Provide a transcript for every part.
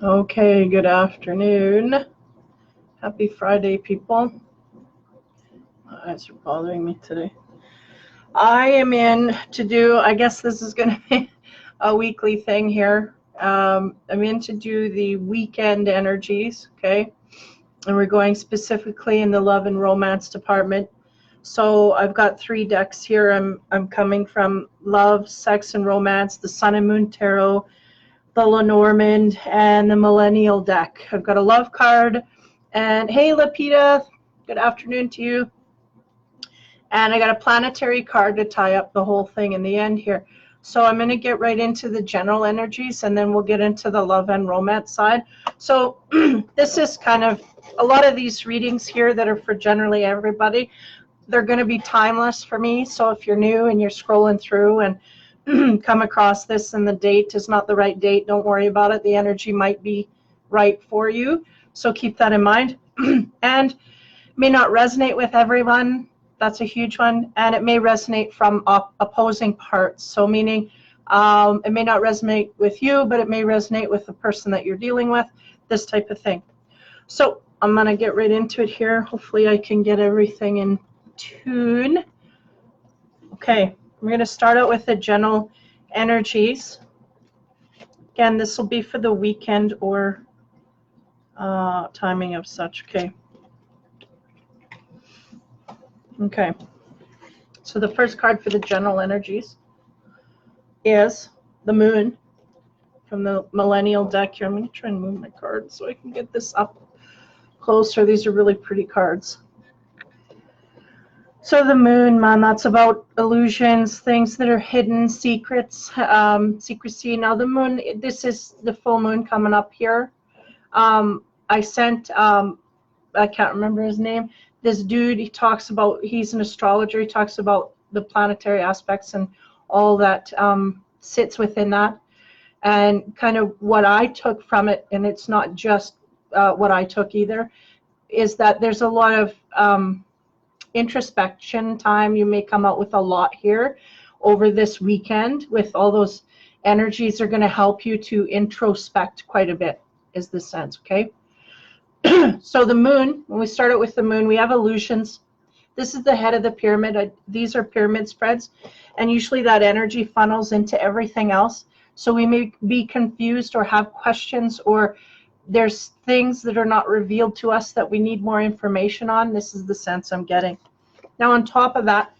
Okay, good afternoon. Happy Friday, people. My eyes are bothering me today. I am in to do, I guess this is going to be a weekly thing here. I'm in to do the weekend energies, okay? And we're going specifically in the love and romance department. So I've got 3 decks here. I'm coming from love, sex, and romance, the Sun and Moon Tarot, the Lenormand, and the Millennial deck. I've got a love card. And hey, Lapita, good afternoon to you. And I got a planetary card to tie up the whole thing in the end here. So I'm going to get right into the general energies, and then we'll get into the love and romance side. So this is kind of a lot of these readings here that are for generally everybody. They're going to be timeless for me. So if you're new and you're scrolling through and come across this and the date is not the right date, don't worry about it. The energy might be right for you. So keep that in mind. And may not resonate with everyone. That's a huge one. And it may resonate from opposing parts. So meaning it may not resonate with you, but it may resonate with the person that you're dealing with, this type of thing. So I'm going to get right into it here. Hopefully I can get everything in tune. Okay, we're going to start out with the general energies. Again, this will be for the weekend or timing of such. Okay. So the first card for the general energies is the Moon from the Millennial deck here. I'm going to try and move my cards so I can get this up closer. These are really pretty cards. So the Moon, man, that's about illusions, things that are hidden, secrets, secrecy. Now the Moon, this is the full moon coming up here. I sent, I can't remember his name, this dude, he talks about, he's an astrologer, he talks about the planetary aspects and all that sits within that. And kind of what I took from it, and it's not just what I took either, is that there's a lot of introspection time. You may come out with a lot here over this weekend with all those energies are going to help you to introspect quite a bit, is the sense, okay? So the Moon, when we start out with the Moon, we have illusions. This is the head of the pyramid. These are pyramid spreads, and usually that energy funnels into everything else. So we may be confused or have questions, or there's things that are not revealed to us that we need more information on. This is the sense I'm getting. Now on top of that,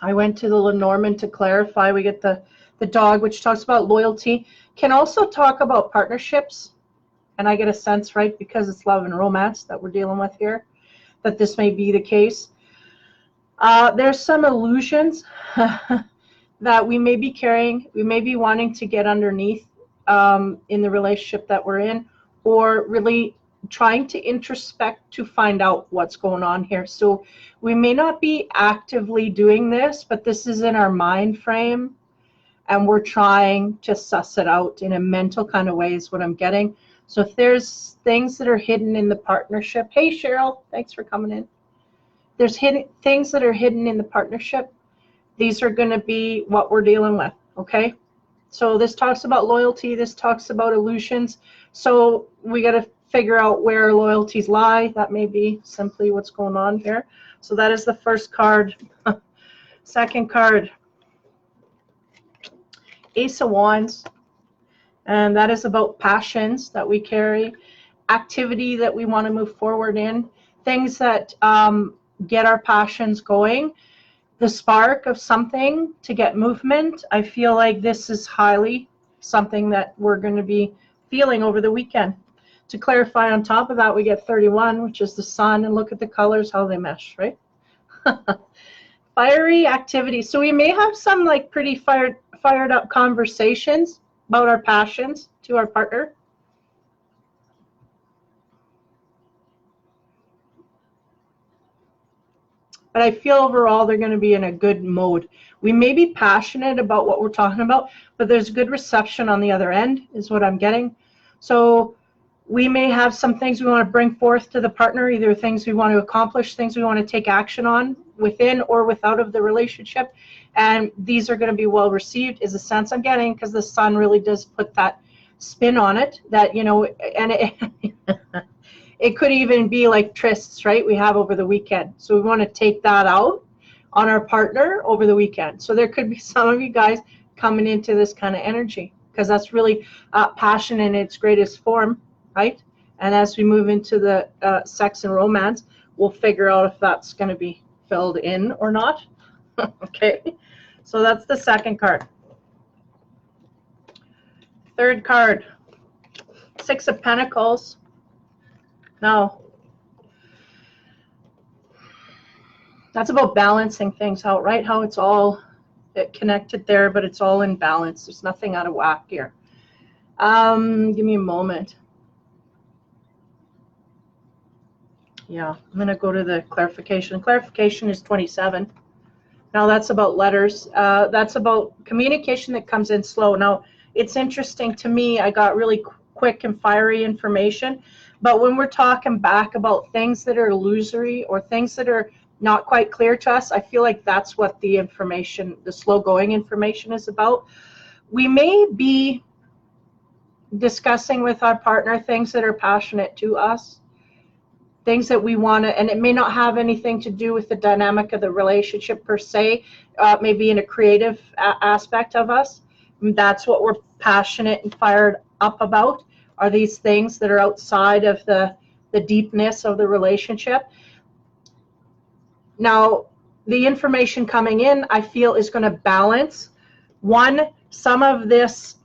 I went to the Lenormand to clarify. We get the dog, which talks about loyalty, can also talk about partnerships. And I get a sense, right, because it's love and romance that we're dealing with here, that this may be the case. There's some illusions that we may be carrying, we may be wanting to get underneath in the relationship that we're in, or really trying to introspect to find out what's going on here. So we may not be actively doing this, but this is in our mind frame, and we're trying to suss it out in a mental kind of way is what I'm getting. So if there's things that are hidden in the partnership, hey Cheryl, thanks for coming in. There's things that are hidden in the partnership. These are going to be what we're dealing with, okay? So this talks about loyalty. This talks about illusions. So we got to figure out where loyalties lie. That may be simply what's going on here. So that is the first card. Second card, Ace of Wands. And that is about passions that we carry, activity that we want to move forward in, things that get our passions going, the spark of something to get movement. I feel like this is highly something that we're going to be feeling over the weekend. To clarify, on top of that, we get 31, which is the sun, and look at the colors, how they mesh, right? Fiery activity. So we may have some like pretty fired up conversations about our passions to our partner. But I feel overall they're going to be in a good mode. We may be passionate about what we're talking about, but there's good reception on the other end is what I'm getting. So we may have some things we want to bring forth to the partner, either things we want to accomplish, things we want to take action on within or without of the relationship. And these are going to be well received is a sense I'm getting, because the sun really does put that spin on it that, you know, and it could even be like trysts, right, we have over the weekend. So we want to take that out on our partner over the weekend. So there could be some of you guys coming into this kind of energy, because that's really passion in its greatest form, right? And as we move into the sex and romance, we'll figure out if that's going to be filled in or not. Okay, so that's the second card. Third card, Six of Pentacles. Now, that's about balancing things out, right? How it's all connected there, but it's all in balance. There's nothing out of whack here. Give me a moment. Yeah, I'm going to go to the clarification. Clarification is 27. Now that's about letters. That's about communication that comes in slow. Now, it's interesting to me, I got really quick and fiery information, but when we're talking back about things that are illusory or things that are not quite clear to us, I feel like that's what the information, the slow going information is about. We may be discussing with our partner things that are passionate to us, things that we want to, and it may not have anything to do with the dynamic of the relationship per se, maybe in a creative aspect of us. And that's what we're passionate and fired up about, are these things that are outside of the deepness of the relationship. Now, the information coming in, I feel, is going to balance, one, some of this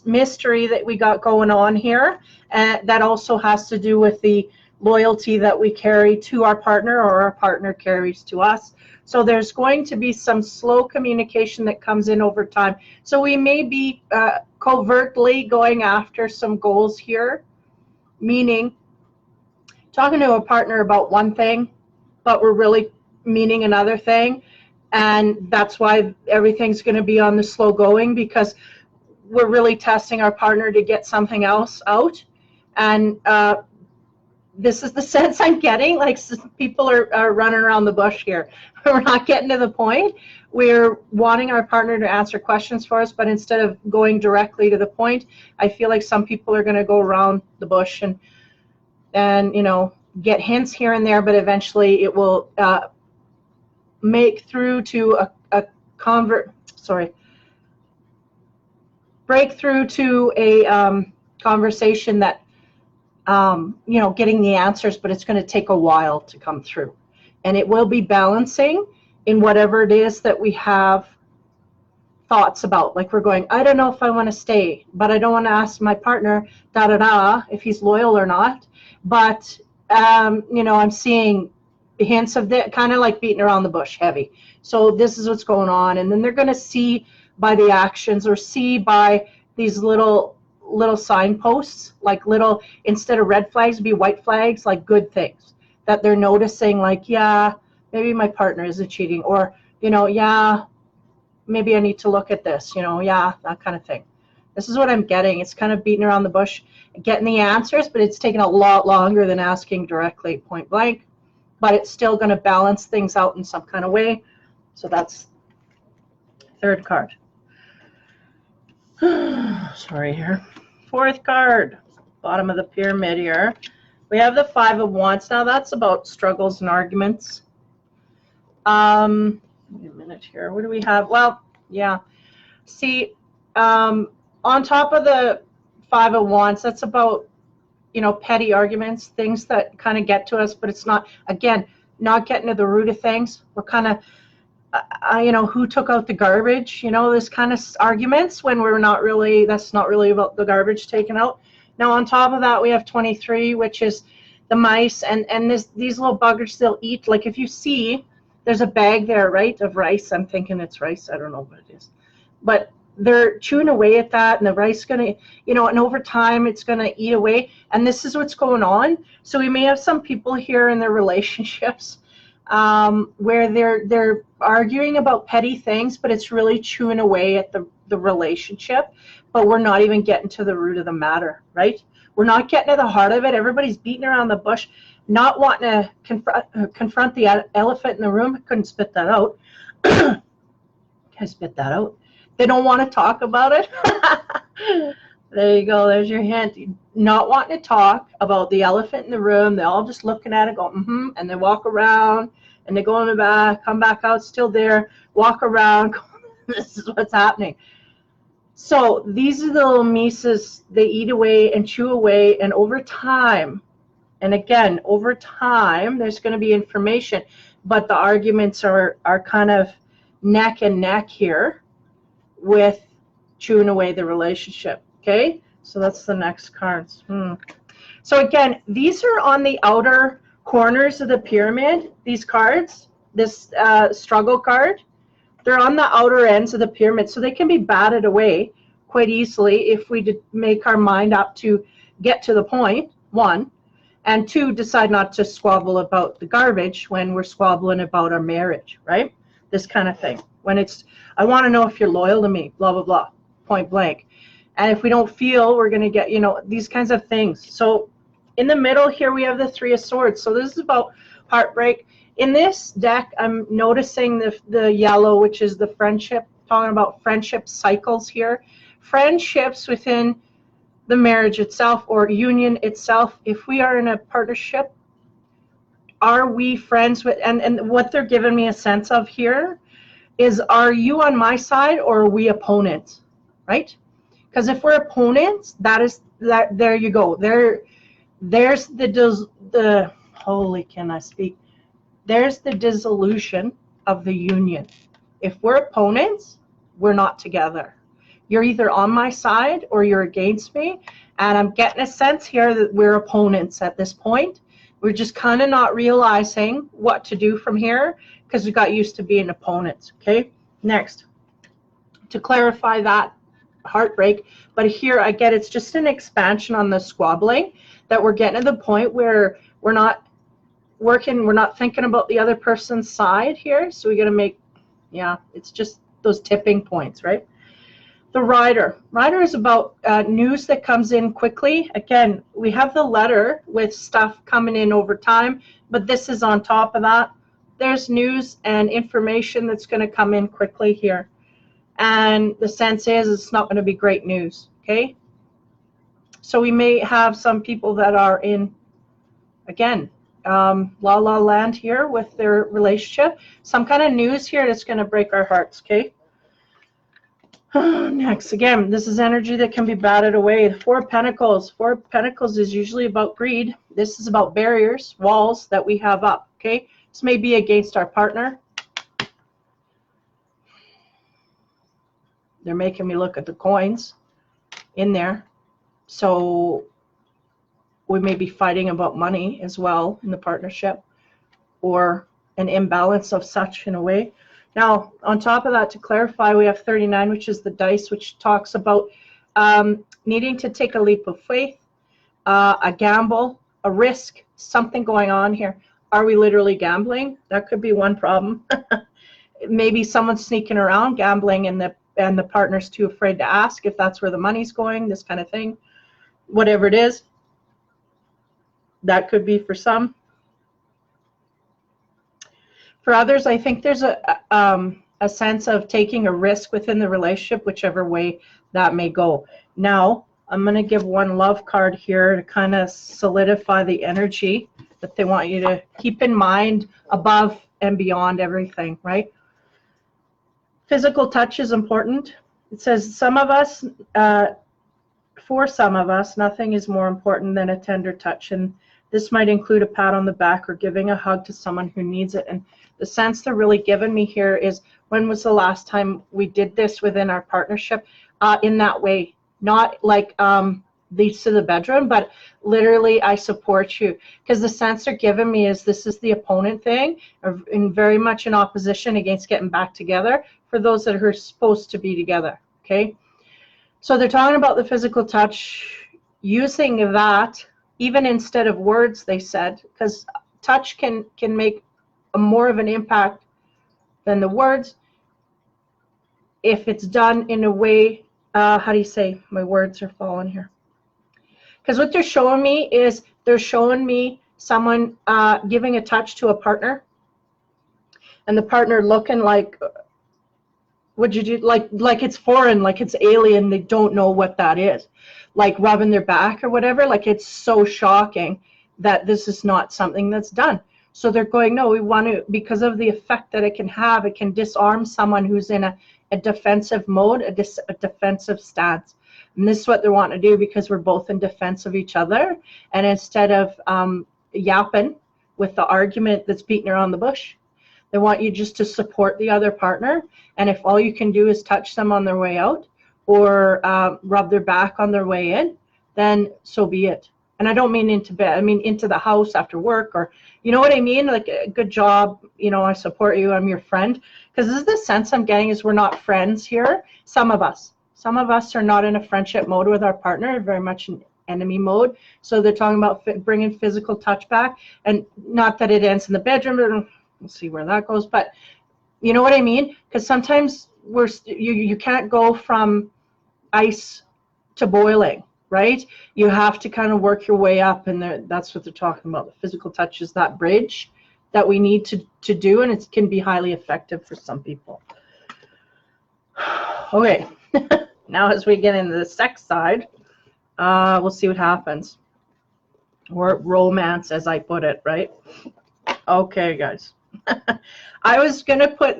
mystery that we got going on here, and that also has to do with the loyalty that we carry to our partner or our partner carries to us. So there's going to be some slow communication that comes in over time. So we may be covertly going after some goals here, meaning talking to a partner about one thing, but we're really meaning another thing. And that's why everything's going to be on the slow going, because we're really testing our partner to get something else out. And this is the sense I'm getting, like people are running around the bush here. We're not getting to the point. We're wanting our partner to answer questions for us, but instead of going directly to the point, I feel like some people are going to go around the bush and you know, get hints here and there, but eventually it will make through to break through to a conversation that you know, getting the answers, but it's going to take a while to come through. And it will be balancing in whatever it is that we have thoughts about. Like we're going, I don't know if I want to stay, but I don't want to ask my partner, if he's loyal or not. But, you know, I'm seeing hints of that, kind of like beating around the bush heavy. So this is what's going on. And then they're going to see by the actions, or see by these little signposts, like little, instead of red flags, be white flags, like good things that they're noticing, like, yeah, maybe my partner isn't cheating, or, you know, yeah, maybe I need to look at this, you know, yeah, that kind of thing. This is what I'm getting. It's kind of beating around the bush, getting the answers, but it's taking a lot longer than asking directly point blank, but it's still going to balance things out in some kind of way. So that's third card. Sorry here. Fourth card, bottom of the pyramid here. We have the Five of Wands. Now that's about struggles and arguments. Wait a minute here. What do we have? Well, yeah. See, on top of the Five of Wands, that's about, you know, petty arguments, things that kind of get to us, but it's not, again, not getting to the root of things. We're kind of, you know, who took out the garbage, you know, this kind of arguments when we're not really, that's not really about the garbage taken out. Now on top of that, we have 23, which is the mice, and these little buggers, they'll eat. Like if you see, there's a bag there, right, of rice. I'm thinking it's rice. I don't know what it is. But they're chewing away at that, and the rice is going to, you know, and over time it's going to eat away. And this is what's going on. So we may have some people here in their relationships where they're arguing about petty things, but it's really chewing away at the relationship, but we're not even getting to the root of the matter, right? We're not getting to the heart of it. Everybody's beating around the bush, not wanting to confront the elephant in the room. I couldn't spit that out. Can I spit that out? They don't want to talk about it. There you go. There's your hint. Not wanting to talk about the elephant in the room. They're all just looking at it, go, and they walk around, and they go in the back, come back out, still there, walk around. This is what's happening. So these are the little Mises. They eat away and chew away, and over time, and again, over time, there's going to be information, but the arguments are kind of neck and neck here with chewing away the relationship. Okay, so that's the next cards. So again, these are on the outer corners of the pyramid, these cards, this struggle card. They're on the outer ends of the pyramid, so they can be batted away quite easily if we make our mind up to get to the point, one, and two, decide not to squabble about the garbage when we're squabbling about our marriage, right? This kind of thing. When it's, I want to know if you're loyal to me, blah, blah, blah, point blank. And if we don't feel, we're going to get, these kinds of things. So in the middle here, we have the Three of Swords. So this is about heartbreak. In this deck, I'm noticing the yellow, which is the friendship, talking about friendship cycles here. Friendships within the marriage itself or union itself. If we are in a partnership, are we friends with, and what they're giving me a sense of here is, are you on my side or are we opponents, right? Because if we're opponents, there you go. There's the holy, can I speak? There's the dissolution of the union. If we're opponents, we're not together. You're either on my side or you're against me. And I'm getting a sense here that we're opponents at this point. We're just kind of not realizing what to do from here because we got used to being opponents. Okay, next. To clarify that heartbreak, but here I get it's just an expansion on the squabbling, that we're getting to the point where we're not working, we're not thinking about the other person's side here. So we got to make, it's just those tipping points, right? The Rider is about news that comes in quickly. Again, we have the letter with stuff coming in over time, but this is on top of that. There's news and information that's going to come in quickly here. And the sense is it's not going to be great news, okay? So we may have some people that are in, again, la la land here with their relationship. Some kind of news here that's going to break our hearts, okay? Next, again, this is energy that can be batted away. The Four of Pentacles. Four of Pentacles is usually about greed. This is about barriers, walls that we have up, okay? This may be against our partner. They're making me look at the coins in there. So we may be fighting about money as well in the partnership, or an imbalance of such in a way. Now, on top of that, to clarify, we have 39, which is the dice, which talks about needing to take a leap of faith, a gamble, a risk, something going on here. Are we literally gambling? That could be one problem. Maybe someone's sneaking around gambling and the partner's too afraid to ask if that's where the money's going, this kind of thing. Whatever it is, that could be for some. For others, I think there's a sense of taking a risk within the relationship, whichever way that may go. Now, I'm going to give one love card here to kind of solidify the energy that they want you to keep in mind above and beyond everything, right? Physical touch is important. It says some of us, for some of us, nothing is more important than a tender touch. And this might include a pat on the back or giving a hug to someone who needs it. And the sense they're really giving me here is, when was the last time we did this within our partnership in that way? Not like leads to the bedroom, but literally, I support you. Because the sense they're giving me is this is the opponent thing, and very much in opposition against getting back together for those that are supposed to be together, okay? So they're talking about the physical touch, using that even instead of words, they said, because touch can make more of an impact than the words if it's done in a way, how do you say, my words are falling here. Because what they're showing me is, they're showing me someone giving a touch to a partner, and the partner looking like, Would you do like it's foreign, like it's alien, they don't know what that is, like rubbing their back or whatever? Like it's so shocking that this is not something that's done. So they're going, no, we want to, because of the effect that it can have, it can disarm someone who's in a defensive mode, a defensive stance. And this is what they want to do, because we're both in defense of each other. And instead of yapping with the argument that's beating around the bush, they want you just to support the other partner. And if all you can do is touch them on their way out, or rub their back on their way in, then so be it. And I don't mean into bed, I mean into the house after work, or, you know what I mean? Like, good job, you know, I support you, I'm your friend. Because this is the sense I'm getting, is we're not friends here. Some of us are not in a friendship mode with our partner, very much in enemy mode. So they're talking about bringing physical touch back. And not that it ends in the bedroom, we'll see where that goes, but you know what I mean? Because sometimes you can't go from ice to boiling, right? You have to kind of work your way up, and that's what they're talking about. The physical touch is that bridge that we need to do, and it can be highly effective for some people. Okay, now as we get into the sex side, we'll see what happens. Or romance, as I put it, right? Okay, guys. I was gonna put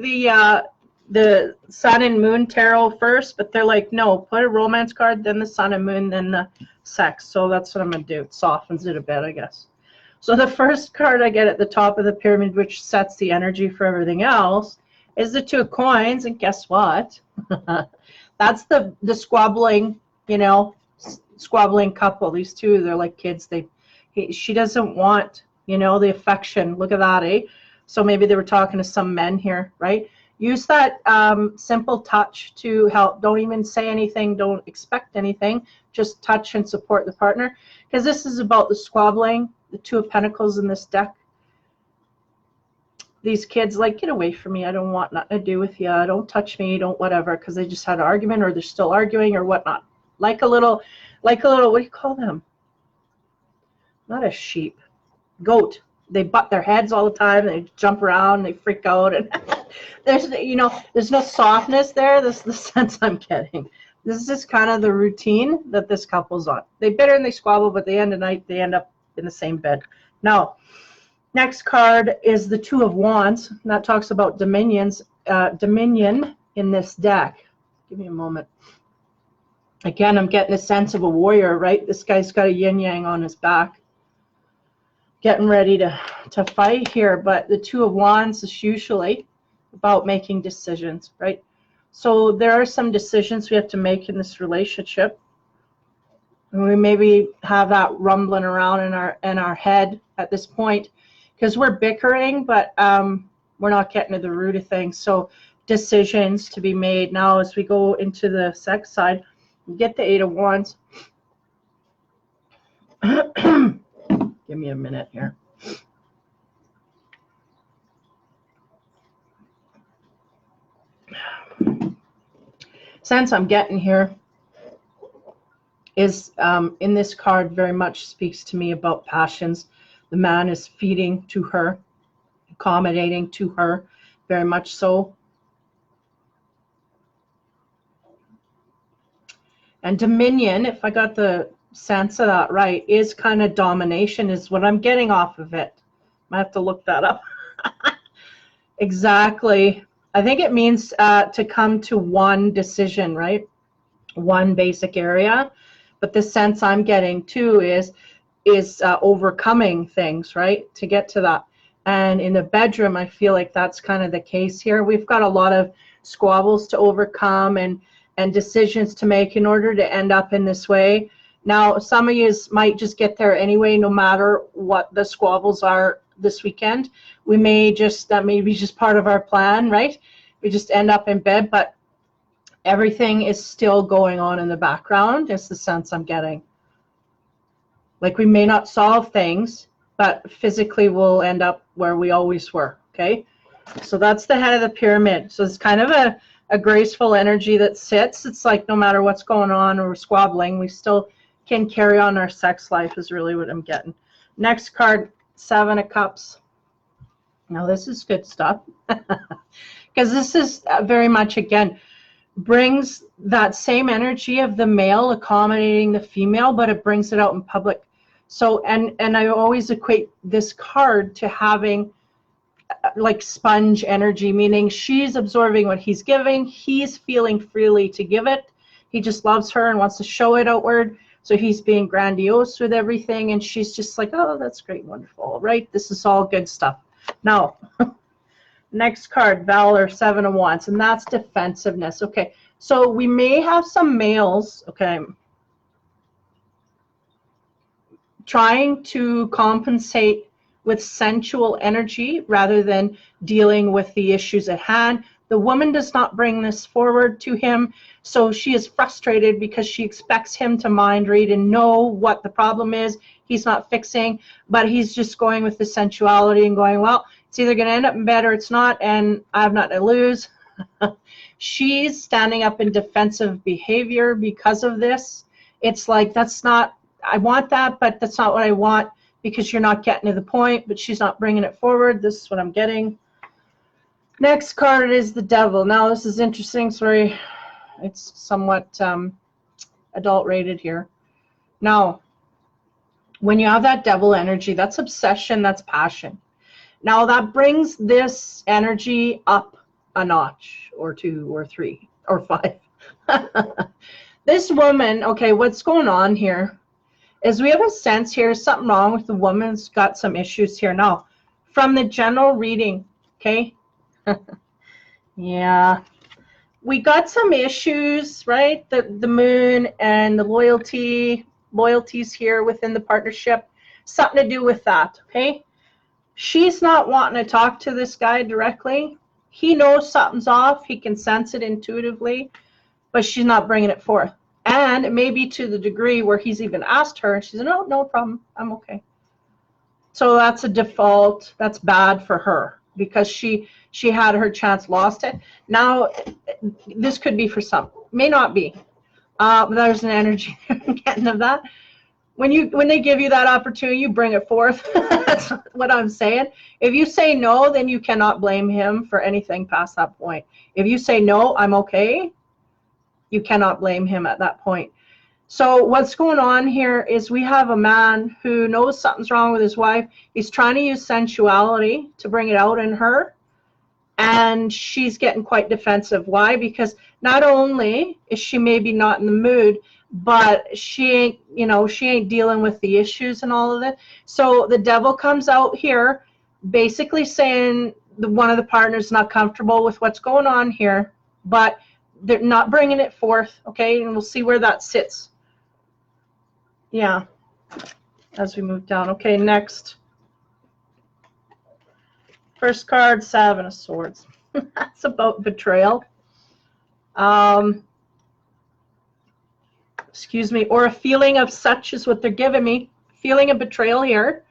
the Sun and Moon Tarot first, but they're like, no, put a romance card, then the Sun and Moon, then the sex. So that's what I'm gonna do. It softens it a bit, I guess. So the first card I get at the top of the pyramid, which sets the energy for everything else, is the Two of Coins. And guess what? That's the squabbling, you know, squabbling couple. These two, they're like kids. She doesn't want, you know, the affection. Look at that, eh? So maybe they were talking to some men here, right? Use that simple touch to help. Don't even say anything. Don't expect anything. Just touch and support the partner. Because this is about the squabbling, the Two of Pentacles in this deck. These kids, like, get away from me. I don't want nothing to do with you. Don't touch me. Don't whatever. Because they just had an argument, or they're still arguing, or whatnot. Like a little, what do you call them? Not a sheep. Goat. They butt their heads all the time. They jump around. They freak out. And there's no softness there. This is the sense I'm getting. This is just kind of the routine that this couple's on. They bitter and they squabble, but at the end of the night, they end up in the same bed. Now, next card is the Two of Wands. And that talks about dominion in this deck. Give me a moment. Again, I'm getting a sense of a warrior, right? This guy's got a yin-yang on his back, getting ready to fight here. But the Two of Wands is usually about making decisions, right? So there are some decisions we have to make in this relationship, and we maybe have that rumbling around in our head at this point, because we're bickering, but we're not getting to the root of things. So decisions to be made. Now, as we go into the sex side, we get the Eight of Wands. Give me a minute here. Sense I'm getting here is in this card very much speaks to me about passions. The man is feeding to her, accommodating to her, very much so. And dominion, if I got the sense of that right, is kind of domination, is what I'm getting off of it. I have to look that up. Exactly. I think it means to come to one decision, right? One basic area. But the sense I'm getting too is overcoming things, right? To get to that. And in the bedroom, I feel like that's kind of the case here. We've got a lot of squabbles to overcome and decisions to make in order to end up in this way. Now, some of you might just get there anyway, no matter what the squabbles are this weekend. We may just, that may be just part of our plan, right? We just end up in bed, but everything is still going on in the background. It's the sense I'm getting. Like, we may not solve things, but physically we'll end up where we always were, okay? So that's the head of the pyramid. So it's kind of a graceful energy that sits. It's like no matter what's going on or we're squabbling, we still can carry on our sex life is really what I'm getting. Next card, Seven of Cups. Now this is good stuff. because this is very much, again, brings that same energy of the male accommodating the female, but it brings it out in public. So, and I always equate this card to having like sponge energy, meaning she's absorbing what he's giving, he's feeling freely to give it, he just loves her and wants to show it outward, so he's being grandiose with everything, and she's just like, oh, that's great, wonderful, right? This is all good stuff. Now, next card, Valor, 7 of Wands, and that's defensiveness. Okay, so we may have some males, okay, trying to compensate with sensual energy rather than dealing with the issues at hand. The woman does not bring this forward to him, so she is frustrated because she expects him to mind read and know what the problem is. He's not fixing, but he's just going with the sensuality and going, well, it's either going to end up in bed or it's not, and I have nothing to lose. She's standing up in defensive behavior because of this. It's like, that's not, I want that, but that's not what I want, because you're not getting to the point, but she's not bringing it forward. This is what I'm getting. Next card is the Devil. Now, this is interesting. Sorry, it's somewhat adult rated here. Now, when you have that Devil energy, that's obsession, that's passion. Now, that brings this energy up a notch or 2 or 3 or 5. This woman, okay, what's going on here is we have a sense here, something wrong with the woman's got some issues here. Now, from the general reading, okay, yeah, we got some issues, right? The moon and the loyalties here within the partnership, something to do with that, okay? She's not wanting to talk to this guy directly. He knows something's off. He can sense it intuitively, but she's not bringing it forth. And it may be to the degree where he's even asked her, and she said, no, no problem, I'm okay. So that's a default. That's bad for her because she had her chance, lost it. Now, this could be for some, may not be. There's an energy getting of that. When they give you that opportunity, you bring it forth. That's what I'm saying. If you say no, then you cannot blame him for anything past that point. If you say no, I'm okay, you cannot blame him at that point. So what's going on here is we have a man who knows something's wrong with his wife. He's trying to use sensuality to bring it out in her, and she's getting quite defensive. Why? Because not only is she maybe not in the mood, but she ain't dealing with the issues and all of it. So the Devil comes out here basically saying one of the partners not comfortable with what's going on here, but they're not bringing it forth, okay? And we'll see where that sits. Yeah, as we move down. Okay, next. First card, 7 of Swords. That's about betrayal. Excuse me, or a feeling of such is what they're giving me. Feeling of betrayal here.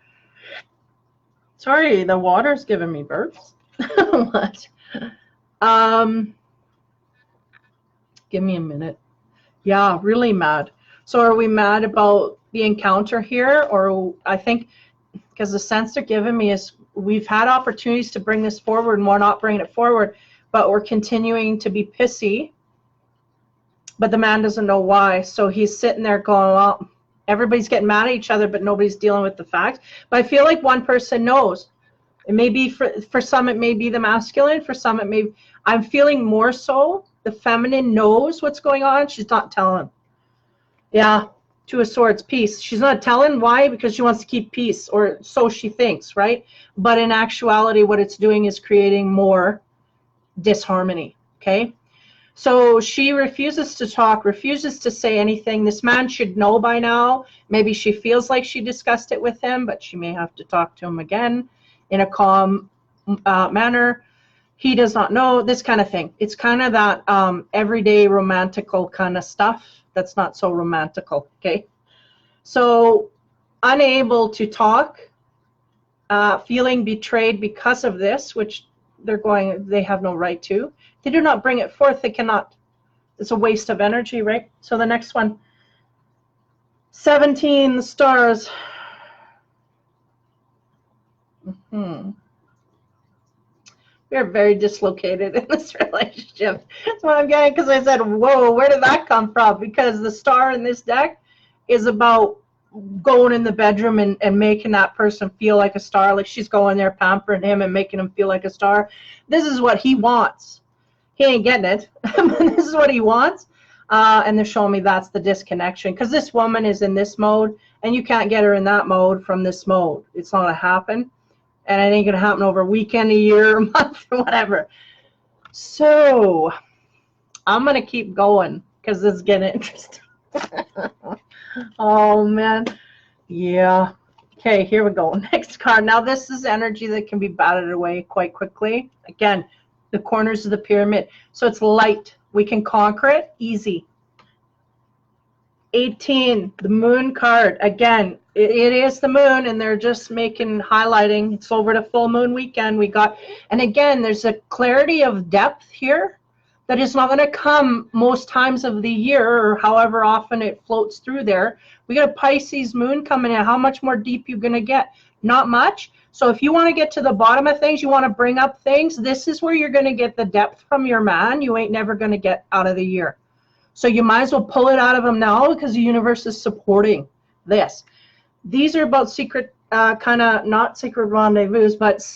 Sorry, the water's giving me burps. What? Give me a minute. Yeah, really mad. So are we mad about the encounter here? Or I think, because the sense they're giving me is we've had opportunities to bring this forward and we're not bringing it forward, but we're continuing to be pissy. But the man doesn't know why. So he's sitting there going, well, everybody's getting mad at each other, but nobody's dealing with the fact. But I feel like one person knows. It may be for some, it may be the masculine. For some, it may. I'm feeling more so the feminine knows what's going on. She's not telling. Yeah, 2 of Swords, peace. She's not telling. Why? Because she wants to keep peace, or so she thinks, right? But in actuality, what it's doing is creating more disharmony, okay? So she refuses to talk, refuses to say anything. This man should know by now. Maybe she feels like she discussed it with him, but she may have to talk to him again in a calm manner. He does not know, this kind of thing. It's kind of that everyday romantical kind of stuff that's not so romantical, okay? So unable to talk, feeling betrayed because of this, which they have no right to. They do not bring it forth. They cannot. It's a waste of energy, right? So the next one, 17, the stars. we're very dislocated in this relationship. That's what I'm getting, because I said, whoa, where did that come from? Because the star in this deck is about going in the bedroom and making that person feel like a star, like she's going there pampering him and making him feel like a star. This is what he wants. He ain't getting it. This is what he wants. And they're showing me that's the disconnection, because this woman is in this mode, and you can't get her in that mode from this mode. It's not going to happen. And it ain't going to happen over a weekend, a year, a month, or whatever. So I'm going to keep going, because this is getting interesting. Oh, man. Yeah. Okay, here we go. Next card. Now, this is energy that can be batted away quite quickly. Again, the corners of the pyramid. So it's light. We can conquer it. Easy. 18, the moon card. Again, it is the moon, and they're just highlighting. It's over the full moon weekend. And again, there's a clarity of depth here that is not going to come most times of the year, or however often it floats through there. We got a Pisces moon coming in. How much more deep you going to get? Not much. So if you want to get to the bottom of things, you want to bring up things, this is where you're going to get the depth from your man. You ain't never going to get out of the year. So you might as well pull it out of him now, because the universe is supporting this. These are about secret, kind of not secret rendezvous, but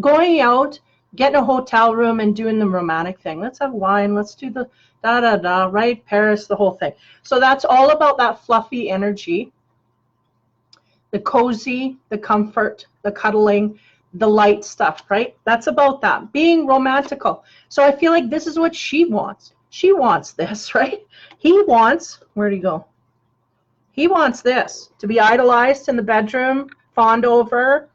going out, getting a hotel room and doing the romantic thing. Let's have wine. Let's do the da-da-da, right? Paris, the whole thing. So that's all about that fluffy energy. The cozy, the comfort, the cuddling, the light stuff, right? That's about that. Being romantical. So I feel like this is what she wants. She wants this, right? He wants, where'd he go? He wants this, to be idolized in the bedroom, fawned over,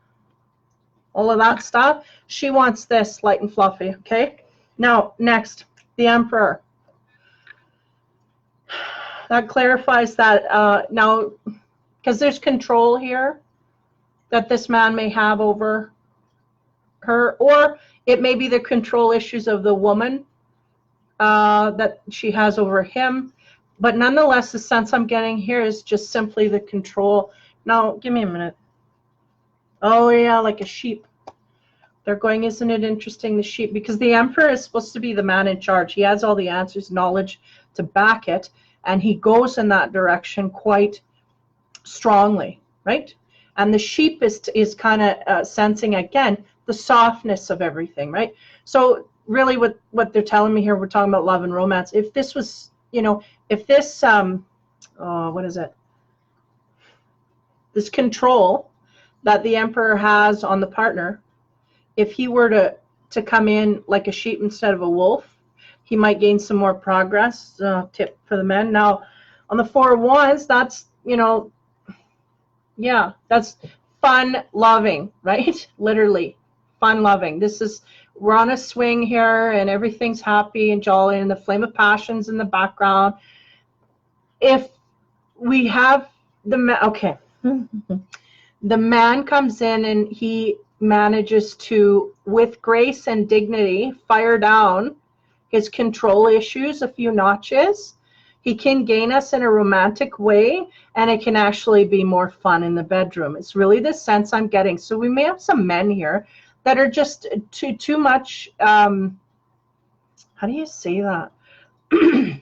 all of that stuff. She wants this, light and fluffy, okay? Now, next, the Emperor. That clarifies that now, because there's control here that this man may have over her, or it may be the control issues of the woman that she has over him. But nonetheless, the sense I'm getting here is just simply the control. Now, give me a minute. Oh, yeah, like a sheep. They're going, isn't it interesting, the sheep? Because the Emperor is supposed to be the man in charge. He has all the answers, knowledge to back it, and he goes in that direction quite strongly, right? And the sheep is kind of sensing, again, the softness of everything, right? So really what they're telling me here, we're talking about love and romance. If this was, if this, what is it? This control that the Emperor has on the partner, if he were to come in like a sheep instead of a wolf, he might gain some more progress. Tip for the men. Now, on the Four of Wands, that's, yeah, that's fun loving, right? Literally, fun loving. We're on a swing here, and everything's happy and jolly, and the flame of passion's in the background. If we have the man comes in and he manages to, with grace and dignity, fire down his control issues a few notches, he can gain us in a romantic way, and it can actually be more fun in the bedroom. It's really the sense I'm getting. So we may have some men here that are just too much, how do you say that? I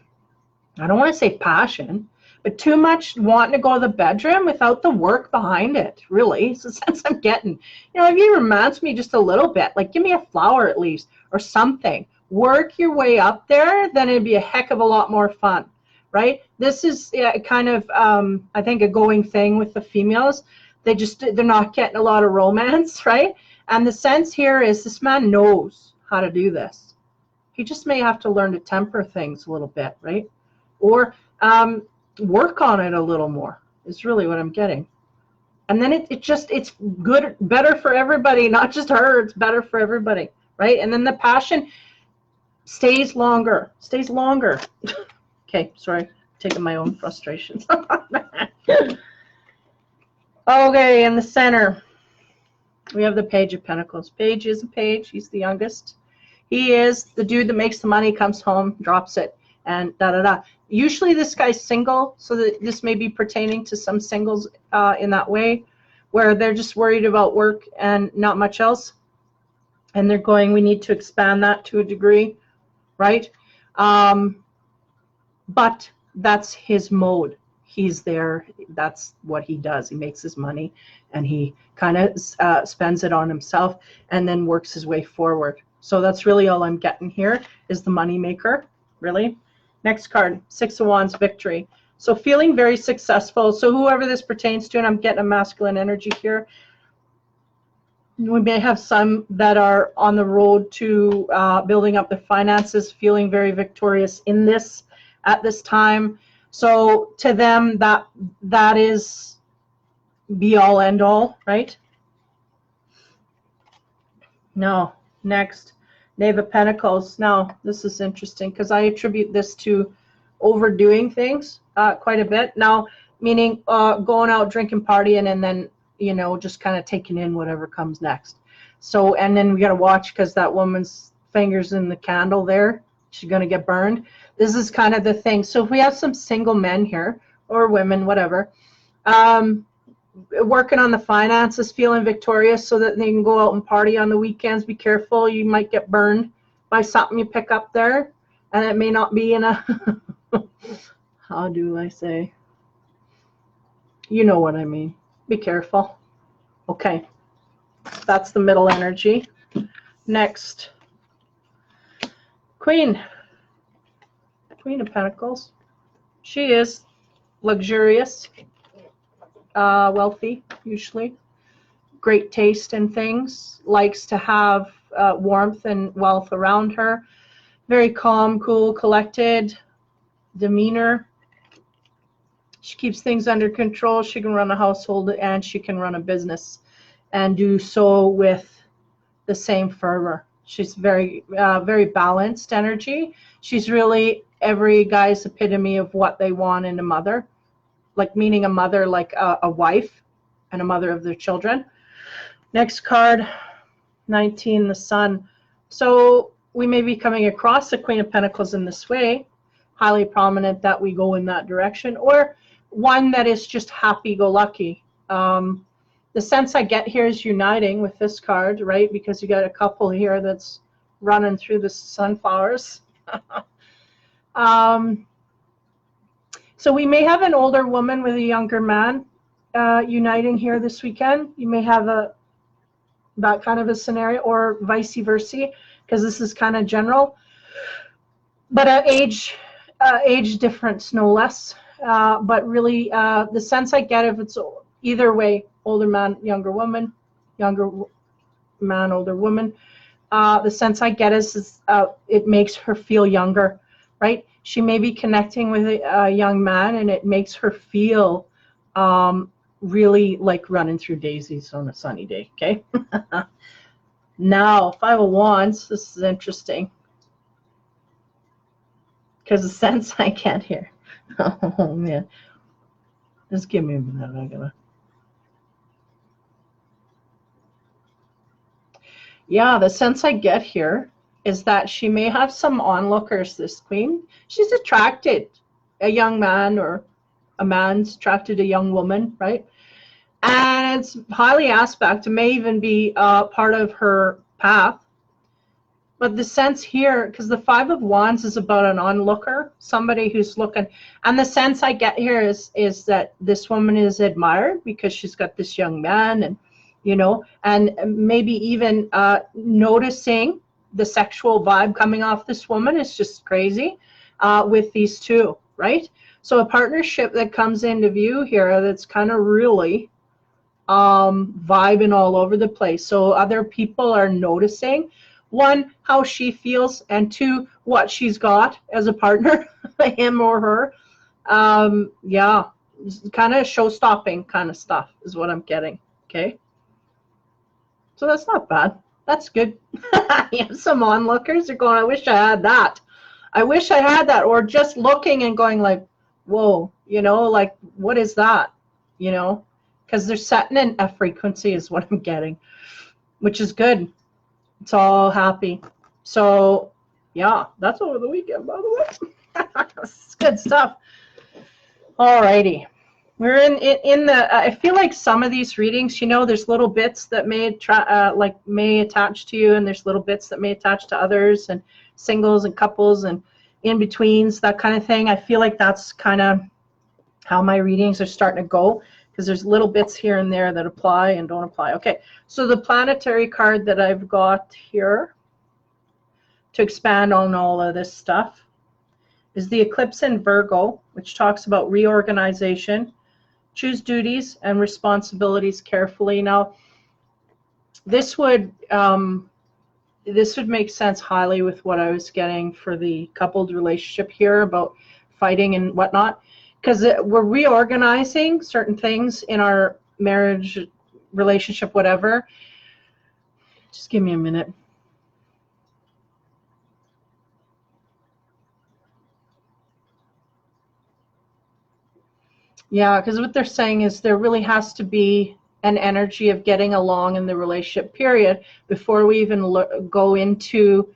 don't want to say passion, but too much wanting to go to the bedroom without the work behind it, really. It's the sense I'm getting. If you romance me just a little bit, like give me a flower at least, or something. Work your way up there, then it'd be a heck of a lot more fun, right? This is kind of, I think, a going thing with the females. They're not getting a lot of romance, right? And the sense here is this man knows how to do this. He just may have to learn to temper things a little bit, right? Or work on it a little more is really what I'm getting. And then it's good, better for everybody, not just her. It's better for everybody, right? And then the passion stays longer. Okay, sorry, I'm taking my own frustrations. Okay, in the center, we have the Page of Pentacles. Page is a page. He's the youngest. He is the dude that makes the money, comes home, drops it, and da-da-da. Usually this guy's single, so that this may be pertaining to some singles in that way, where they're just worried about work and not much else. And they're going, we need to expand that to a degree, right? But that's his mode. He's there. That's what he does. He makes his money and he kind of spends it on himself and then works his way forward. So that's really all I'm getting here is the money maker, really. Next card, Six of Wands, victory. So feeling very successful. So whoever this pertains to, and I'm getting a masculine energy here, we may have some that are on the road to building up their finances, feeling very victorious in this at this time. So to them, that is be all end all, right? No. Next, Knave of Pentacles. Now, this is interesting because I attribute this to overdoing things quite a bit. Now, meaning going out, drinking, partying, and then, you know, just kind of taking in whatever comes next. So, and then we got to watch because that woman's fingers in the candle there, she's going to get burned. This is kind of the thing. So if we have some single men here or women, whatever, working on the finances, feeling victorious so that they can go out and party on the weekends. Be careful. You might get burned by something you pick up there. And it may not be in a, how do I say? You know what I mean. Be careful. Okay. That's the middle energy. Next. Queen of Pentacles. She is luxurious, wealthy, usually. Great taste in things. Likes to have warmth and wealth around her. Very calm, cool, collected demeanor. She keeps things under control. She can run a household and she can run a business and do so with the same fervor. She's very, very balanced energy. She's really every guy's epitome of what they want in a mother, like meaning a mother, like a wife and a mother of their children. Next card, 19, the Sun. So we may be coming across the Queen of Pentacles in this way, highly prominent that we go in that direction, or one that is just happy-go-lucky. The sense I get here is uniting with this card, right? Because you got a couple here that's running through the sunflowers. So we may have an older woman with a younger man uniting here this weekend. You may have that kind of a scenario, or vice versa, because this is kind of general. But age difference, no less. But really, the sense I get, if it's either way, older man, younger woman, younger man, older woman, the sense I get is it makes her feel younger, right? She may be connecting with a young man, and it makes her feel really like running through daisies on a sunny day, okay? Now, Five of Wands, this is interesting. Because the sense I get here. Oh, man. Just give me a minute. I gotta... Yeah, the sense I get here is that she may have some onlookers, this queen. She's attracted a young man, or a man's attracted a young woman, right? And it's highly aspect. It may even be part of her path. But the sense here, because the Five of Wands is about an onlooker, somebody who's looking. And the sense I get here is that this woman is admired because she's got this young man, and, you know, and maybe even noticing the sexual vibe coming off this woman is just crazy with these two, right? So a partnership that comes into view here that's kind of really vibing all over the place. So other people are noticing, one, how she feels, and two, what she's got as a partner, him or her. Yeah, kind of show-stopping kind of stuff is what I'm getting, okay? So that's not bad. That's good. You have some onlookers are going, I wish I had that. I wish I had that. Or just looking and going like, whoa, you know, like, what is that? You know, because they're setting in a frequency is what I'm getting, which is good. It's all happy. So, yeah, that's over the weekend, by the way. It's good stuff. All righty. We're in the. I feel like some of these readings, you know, there's little bits that may attach to you, and there's little bits that may attach to others, and singles and couples and in betweens, that kind of thing. I feel like that's kind of how my readings are starting to go, because there's little bits here and there that apply and don't apply. Okay, so the planetary card that I've got here to expand on all of this stuff is the eclipse in Virgo, which talks about reorganization. Choose duties and responsibilities carefully. Now, this would make sense highly with what I was getting for the coupled relationship here about fighting and whatnot, because we're reorganizing certain things in our marriage, relationship, whatever. Just give me a minute. Yeah, because what they're saying is there really has to be an energy of getting along in the relationship period before we even go into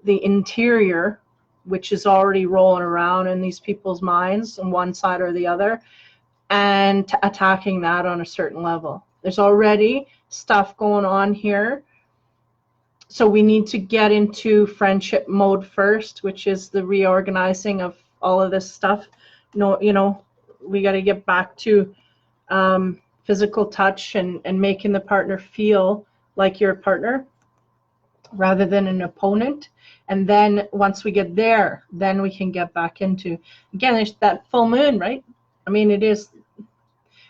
the interior, which is already rolling around in these people's minds on one side or the other, and attacking that on a certain level. There's already stuff going on here. So we need to get into friendship mode first, which is the reorganizing of all of this stuff. No, you know, we got to get back to physical touch and making the partner feel like your partner rather than an opponent. And then once we get there, then we can get back into, again, it's that full moon, right? I mean, it is.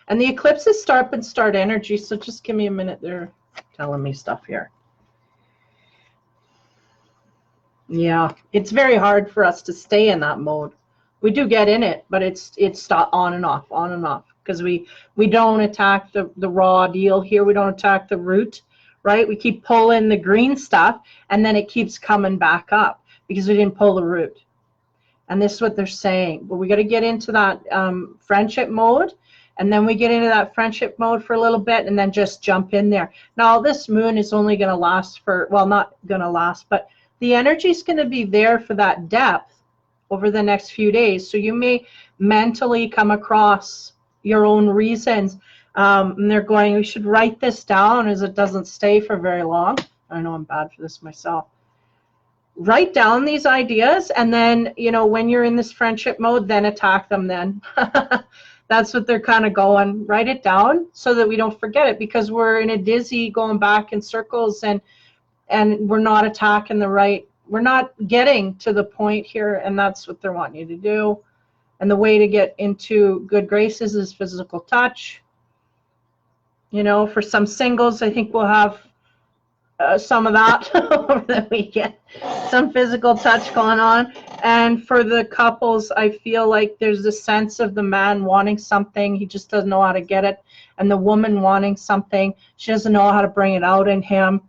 And the eclipse is start and start energy. So just give me a minute. They're telling me stuff here. Yeah, it's very hard for us to stay in that mode. We do get in it, but it's on and off, because we don't attack the raw deal here. We don't attack the root, right? We keep pulling the green stuff, and then it keeps coming back up because we didn't pull the root. And this is what they're saying. But we got to get into that friendship mode, and then we get into that friendship mode for a little bit, and then just jump in there. Now, this moon is only going to last for, well, not going to last, but the energy is going to be there for that depth over the next few days. So you may mentally come across your own reasons. And they're going, we should write this down as it doesn't stay for very long. I know I'm bad for this myself. Write down these ideas, and then, you know, when you're in this friendship mode, then attack them then. That's what they're kind of going. Write it down so that we don't forget it, because we're in a dizzy going back in circles, and we're not attacking the right, we're not getting to the point here, and that's what they're wanting you to do. And the way to get into good graces is physical touch. You know, for some singles, I think we'll have some of that over the weekend, some physical touch going on. And for the couples, I feel like there's a sense of the man wanting something, he just doesn't know how to get it, and the woman wanting something, she doesn't know how to bring it out in him.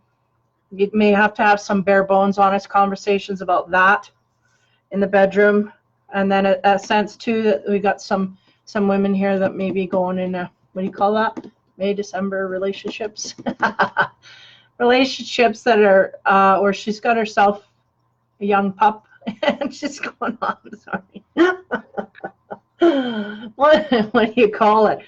You may have to have some bare bones honest conversations about that in the bedroom. And then a sense too that we got some women here that may be going in a, what do you call that, May, December relationships. Relationships that are or she's got herself a young pup and she's going on, sorry. what do you call it,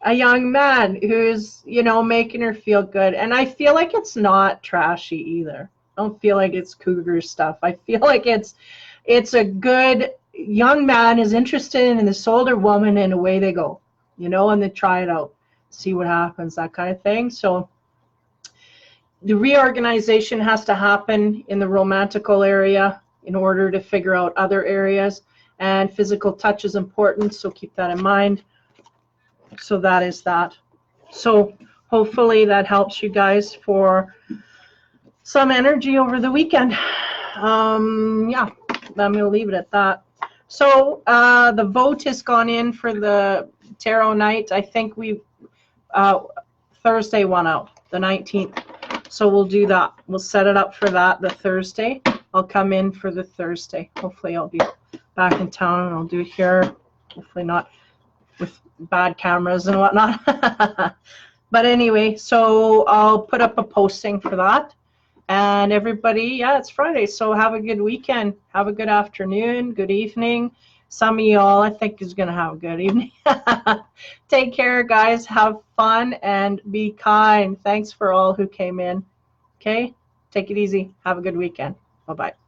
a young man who's, you know, making her feel good. And I feel like it's not trashy either. I don't feel like it's cougar stuff. I feel like it's a good young man is interested in this older woman, and away they go, you know, and they try it out, see what happens, that kind of thing. So the reorganization has to happen in the romantical area in order to figure out other areas, and physical touch is important, so keep that in mind. So that is that. So hopefully that helps you guys for some energy over the weekend. Yeah, I'm going to leave it at that. So the vote has gone in for the tarot night. I think we Thursday won out, the 19th. So we'll do that. We'll set it up for that, the Thursday. I'll come in for the Thursday. Hopefully I'll be back in town and I'll do it here. Hopefully not with bad cameras and whatnot. But anyway, so I'll put up a posting for that. And everybody, yeah, it's Friday, so have a good weekend. Have a good afternoon, good evening, some of y'all, I think, is going to have a good evening. Take care, guys. Have fun and be kind. Thanks for all who came in. Okay? Take it easy. Have a good weekend. Bye-bye.